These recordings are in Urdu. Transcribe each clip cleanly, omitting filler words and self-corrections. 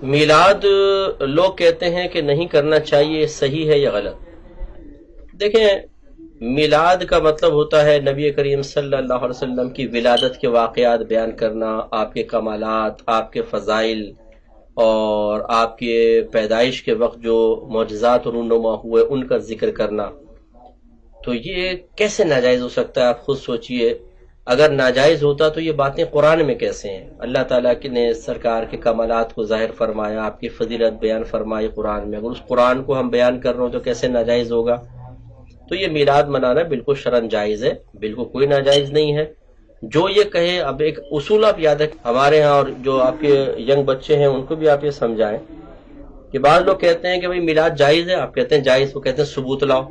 میلاد لوگ کہتے ہیں کہ نہیں کرنا چاہیے، صحیح ہے یا غلط؟ دیکھیں، میلاد کا مطلب ہوتا ہے نبی کریم صلی اللہ علیہ وسلم کی ولادت کے واقعات بیان کرنا، آپ کے کمالات، آپ کے فضائل، اور آپ کے پیدائش کے وقت جو معجزات رونما ہوئے ان کا ذکر کرنا۔ تو یہ کیسے ناجائز ہو سکتا ہے؟ آپ خود سوچئے، اگر ناجائز ہوتا تو یہ باتیں قرآن میں کیسے ہیں؟ اللہ تعالیٰ نے سرکار کے کمالات کو ظاہر فرمایا، آپ کی فضیلت بیان فرمائی قرآن میں، اگر اس قرآن کو ہم بیان کر رہے ہوں تو کیسے ناجائز ہوگا؟ تو یہ میلاد منانا بالکل شرعاً جائز ہے، بالکل کوئی ناجائز نہیں ہے۔ جو یہ کہے، اب ایک اصول آپ یاد رکھیں ہمارے ہاں، اور جو آپ کے ینگ بچے ہیں ان کو بھی آپ یہ سمجھائیں کہ بعض لوگ کہتے ہیں کہ بھئی میلاد جائز ہے، آپ کہتے ہیں جائز، وہ کہتے ہیں ثبوت لاؤ۔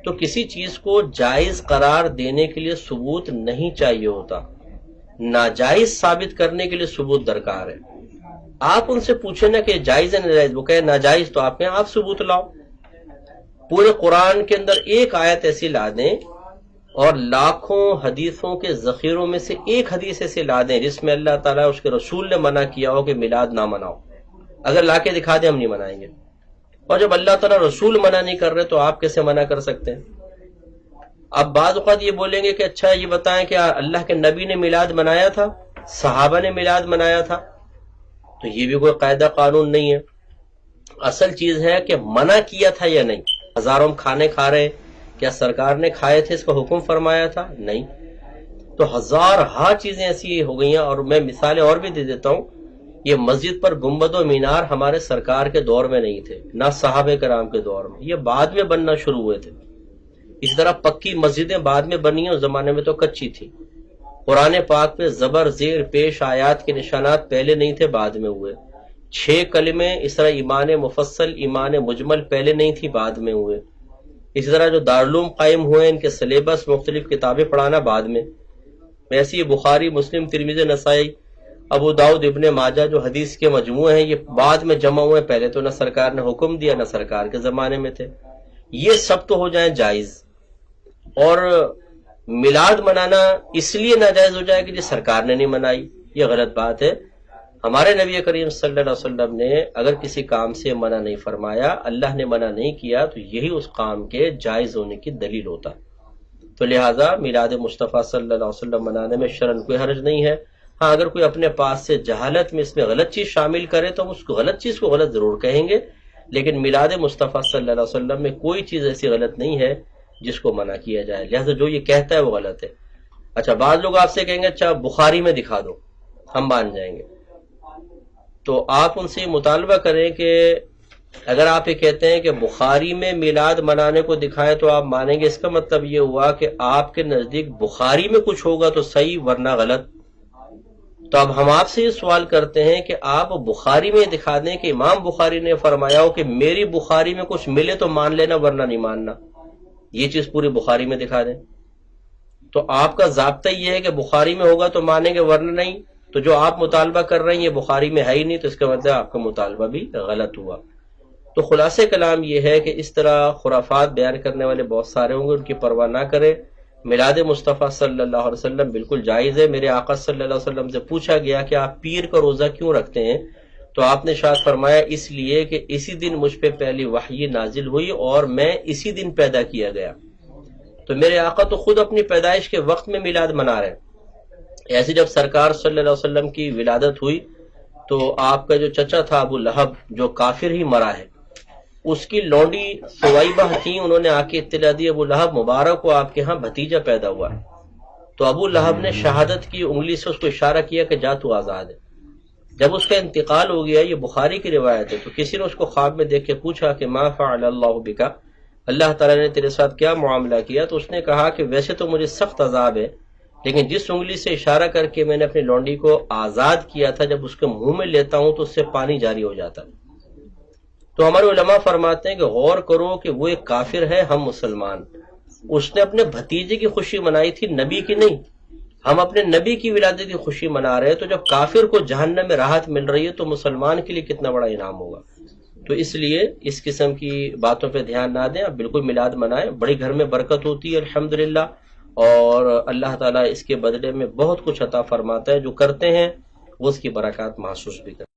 تو کسی چیز کو جائز قرار دینے کے لیے ثبوت نہیں چاہیے ہوتا، ناجائز ثابت کرنے کے لیے ثبوت درکار ہے۔ آپ ان سے پوچھیں نا کہ جائز ہے ناجائز، وہ کہے ناجائز، تو آپ کہیں آپ ثبوت لاؤ۔ پورے قرآن کے اندر ایک آیت ایسی لا دیں اور لاکھوں حدیثوں کے ذخیروں میں سے ایک حدیث ایسی لا دیں جس میں اللہ تعالیٰ اس کے رسول نے منع کیا ہو کہ میلاد نہ مناؤ، اگر لا کے دکھا دیں ہم نہیں منائیں گے۔ اور جب اللہ تعالیٰ رسول منع نہیں کر رہے تو آپ کیسے منع کر سکتے ہیں؟ اب بعض اوقات یہ بولیں گے کہ اچھا یہ بتائیں کہ اللہ کے نبی نے میلاد منایا تھا، صحابہ نے میلاد منایا تھا؟ تو یہ بھی کوئی قاعدہ قانون نہیں ہے۔ اصل چیز ہے کہ منع کیا تھا یا نہیں۔ ہزاروں کھانے کھا رہے، کیا سرکار نے کھائے تھے، اس کا حکم فرمایا تھا؟ نہیں۔ تو ہزارہا چیزیں ایسی ہو گئی ہیں، اور میں مثالیں اور بھی دے دیتا ہوں۔ یہ مسجد پر گنبد و مینار ہمارے سرکار کے دور میں نہیں تھے، نہ صحابہ کرام کے دور میں، یہ بعد میں بننا شروع ہوئے تھے۔ اس طرح پکی مسجدیں بعد میں بنی ہیں، اس زمانے میں تو کچی تھی۔ قرآن پاک پہ زبر زیر پیش آیات کے نشانات پہلے نہیں تھے، بعد میں ہوئے۔ 6 کلمے اس طرح ایمان مفصل، ایمان مجمل پہلے نہیں تھی، بعد میں ہوئے۔ اسی طرح جو دارالعلوم قائم ہوئے، ان کے سلیبس مختلف کتابیں پڑھانا بعد میں۔ ایسی بخاری، مسلم، ترمذی، نسائی، ابو داؤد، ابن ماجہ جو حدیث کے مجموعے ہیں، یہ بعد میں جمع ہوئے، پہلے تو نہ سرکار نے حکم دیا نہ سرکار کے زمانے میں تھے۔ یہ سب تو ہو جائیں جائز، اور میلاد منانا اس لیے ناجائز ہو جائے کہ جی سرکار نے نہیں منائی، یہ غلط بات ہے۔ ہمارے نبی کریم صلی اللہ علیہ وسلم نے اگر کسی کام سے منع نہیں فرمایا، اللہ نے منع نہیں کیا، تو یہی اس کام کے جائز ہونے کی دلیل ہوتا ہے۔ تو لہٰذا میلاد مصطفیٰ صلی اللہ علیہ وسلم منانے میں شرعاً کوئی حرج نہیں ہے۔ ہاں، اگر کوئی اپنے پاس سے جہالت میں اس میں غلط چیز شامل کرے تو ہم اس کو غلط چیز کو غلط ضرور کہیں گے، لیکن میلاد مصطفیٰ صلی اللہ علیہ وسلم میں کوئی چیز ایسی غلط نہیں ہے جس کو منع کیا جائے، لہذا جو یہ کہتا ہے وہ غلط ہے۔ اچھا، بعض لوگ آپ سے کہیں گے اچھا بخاری میں دکھا دو، ہم مان جائیں گے۔ تو آپ ان سے یہ مطالبہ کریں کہ اگر آپ یہ کہتے ہیں کہ بخاری میں میلاد منانے کو دکھائیں تو آپ مانیں گے، اس کا مطلب یہ ہوا کہ آپ کے نزدیک بخاری میں کچھ ہوگا تو صحیح ورنہ غلط۔ تو اب ہم آپ سے یہ سوال کرتے ہیں کہ آپ بخاری میں دکھا دیں کہ امام بخاری نے فرمایا ہو کہ میری بخاری میں کچھ ملے تو مان لینا ورنہ نہیں ماننا، یہ چیز پوری بخاری میں دکھا دیں۔ تو آپ کا ضابطہ یہ ہے کہ بخاری میں ہوگا تو مانیں گے ورنہ نہیں، تو جو آپ مطالبہ کر رہے ہیں یہ بخاری میں ہے ہی نہیں، تو اس کا مطلب آپ کا مطالبہ بھی غلط ہوا۔ تو خلاصہ کلام یہ ہے کہ اس طرح خرافات بیان کرنے والے بہت سارے ہوں گے، ان کی پرواہ نہ کریں۔ میلاد مصطفیٰ صلی اللہ علیہ وسلم بالکل جائز ہے۔ میرے آقا صلی اللہ علیہ وسلم سے پوچھا گیا کہ آپ پیر کا روزہ کیوں رکھتے ہیں، تو آپ نے ارشاد فرمایا اس لیے کہ اسی دن مجھ پہ پہلی وحی نازل ہوئی اور میں اسی دن پیدا کیا گیا۔ تو میرے آقا تو خود اپنی پیدائش کے وقت میں میلاد منا رہے ہیں۔ ایسے جب سرکار صلی اللہ علیہ وسلم کی ولادت ہوئی تو آپ کا جو چچا تھا ابو لہب، جو کافر ہی مرا ہے، اس کی لونڈی سویبہ تھی، انہوں نے آ کے اطلاع دی ابو لہب مبارک کو آپ کے ہاں بھتیجا پیدا ہوا ہے۔ تو ابو لہب نے شہادت کی انگلی سے اس کو اشارہ کیا کہ جا تو آزاد ہے۔ جب اس کا انتقال ہو گیا، یہ بخاری کی روایت ہے، تو کسی نے اس کو خواب میں دیکھ کے پوچھا کہ ما فعل اللہ بکا، اللہ تعالیٰ نے تیرے ساتھ کیا معاملہ کیا؟ تو اس نے کہا کہ ویسے تو مجھے سخت عذاب ہے، لیکن جس انگلی سے اشارہ کر کے میں نے اپنی لونڈی کو آزاد کیا تھا، جب اس کے منہ میں لیتا ہوں تو اس سے پانی جاری ہو جاتا ہے۔ تو ہمارے علماء فرماتے ہیں کہ غور کرو کہ وہ ایک کافر ہے، ہم مسلمان، اس نے اپنے بھتیجے کی خوشی منائی تھی، نبی کی نہیں۔ ہم اپنے نبی کی ولادت کی خوشی منا رہے ہیں، تو جب کافر کو جہنم میں راحت مل رہی ہے تو مسلمان کے لیے کتنا بڑا انعام ہوگا۔ تو اس لیے اس قسم کی باتوں پہ دھیان نہ دیں، آپ بالکل میلاد منائیں، بڑی گھر میں برکت ہوتی ہے الحمدللہ، اور اللہ تعالیٰ اس کے بدلے میں بہت کچھ عطا فرماتا ہے، جو کرتے ہیں وہ اس کی برکات محسوس بھی کرتے ہیں۔